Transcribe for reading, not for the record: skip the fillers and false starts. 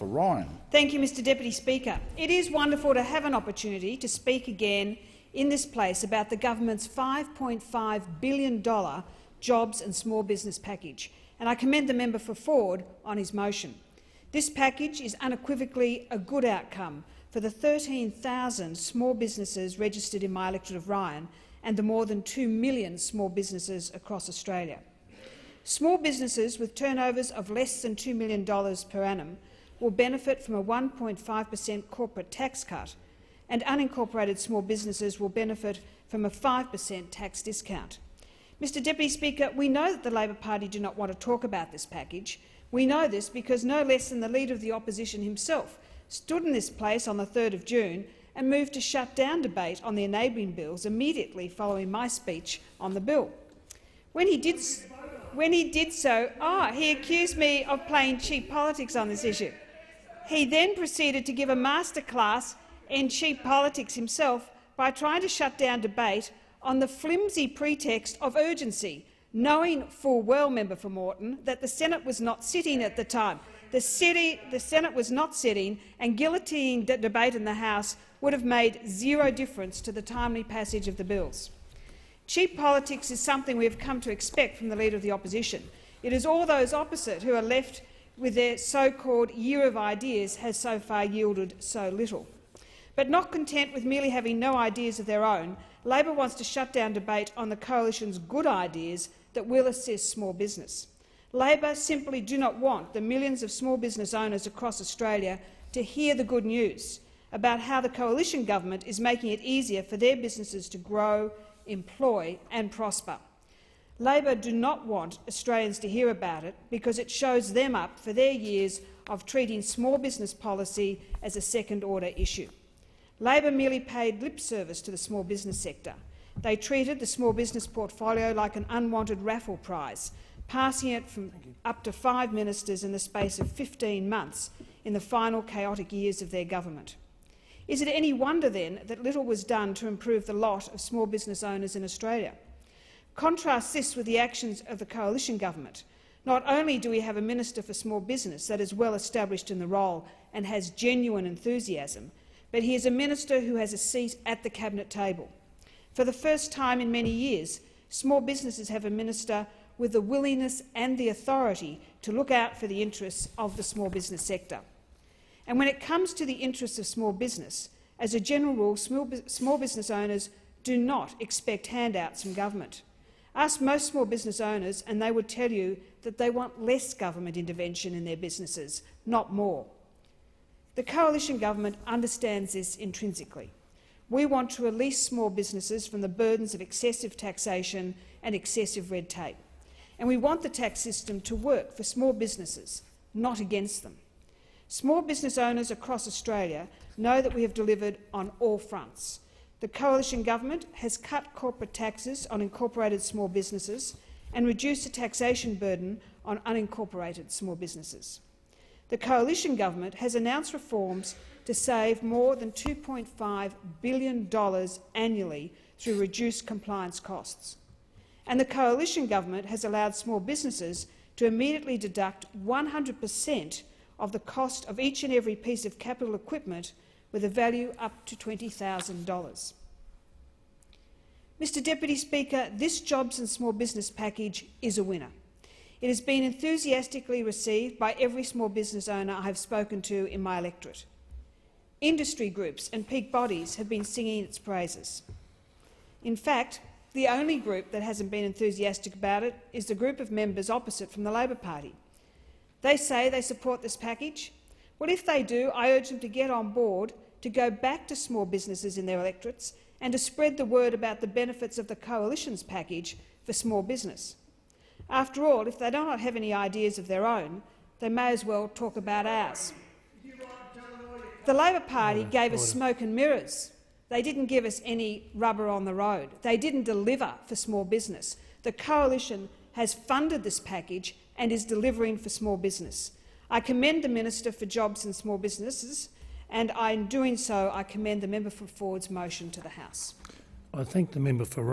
for Ryan. Thank you, Mr Deputy Speaker. It is wonderful to have an opportunity to speak again in this place about the government's $5.5 billion jobs and small business package, and I commend the member for Ford on his motion. This package is unequivocally a good outcome for the 13,000 small businesses registered in my electorate of Ryan and the more than 2 million small businesses across Australia. Small businesses with turnovers of less than $2 million per annum will benefit from a 1.5% corporate tax cut, and unincorporated small businesses will benefit from a 5% tax discount. Mr Deputy Speaker, we know that the Labor Party do not want to talk about this package. We know this because no less than the Leader of the Opposition himself stood in this place on the 3rd of June and moved to shut down debate on the enabling bills immediately following my speech on the bill. When he did so, he accused me of playing cheap politics on this issue. He then proceeded to give a masterclass in cheap politics himself by trying to shut down debate on the flimsy pretext of urgency, knowing full well, Member for Moreton, that the Senate was not sitting at the time. The Senate was not sitting, and guillotining debate in the House would have made zero difference to the timely passage of the bills. Cheap politics is something we have come to expect from the Leader of the Opposition. It is all those opposite who are left with their so-called year of ideas has so far yielded so little. But not content with merely having no ideas of their own, Labor wants to shut down debate on the Coalition's good ideas that will assist small business. Labor simply do not want the millions of small business owners across Australia to hear the good news about how the Coalition government is making it easier for their businesses to grow, employ and prosper. Labor do not want Australians to hear about it because it shows them up for their years of treating small business policy as a second-order issue. Labor merely paid lip service to the small business sector. They treated the small business portfolio like an unwanted raffle prize, passing it from up to 5 ministers in the space of 15 months in the final chaotic years of their government. Is it any wonder, then, that little was done to improve the lot of small business owners in Australia? Contrast this with the actions of the Coalition government. Not only do we have a Minister for Small Business that is well established in the role and has genuine enthusiasm, but he is a minister who has a seat at the Cabinet table. For the first time in many years, small businesses have a minister with the willingness and the authority to look out for the interests of the small business sector. And when it comes to the interests of small business, as a general rule, small business owners do not expect handouts from government. Ask most small business owners and they would tell you that they want less government intervention in their businesses, not more. The Coalition government understands this intrinsically. We want to release small businesses from the burdens of excessive taxation and excessive red tape. And we want the tax system to work for small businesses, not against them. Small business owners across Australia know that we have delivered on all fronts. The Coalition government has cut corporate taxes on incorporated small businesses and reduced the taxation burden on unincorporated small businesses. The Coalition government has announced reforms to save more than $2.5 billion annually through reduced compliance costs. And the Coalition government has allowed small businesses to immediately deduct 100% of the cost of each and every piece of capital equipment with a value up to $20,000. Mr Deputy Speaker, this Jobs and Small Business package is a winner. It has been enthusiastically received by every small business owner I have spoken to in my electorate. Industry groups and peak bodies have been singing its praises. In fact, the only group that hasn't been enthusiastic about it is the group of members opposite from the Labor Party. They say they support this package. Well, if they do, I urge them to get on board, to go back to small businesses in their electorates and to spread the word about the benefits of the Coalition's package for small business. After all, if they do not have any ideas of their own, they may as well talk about ours. The Labor Party gave us smoke and mirrors. They didn't give us any rubber on the road. They didn't deliver for small business. The Coalition has funded this package and is delivering for small business. I commend the Minister for Jobs and Small Businesses, and in doing so I commend the member for Ford's motion to the House. I thank the member for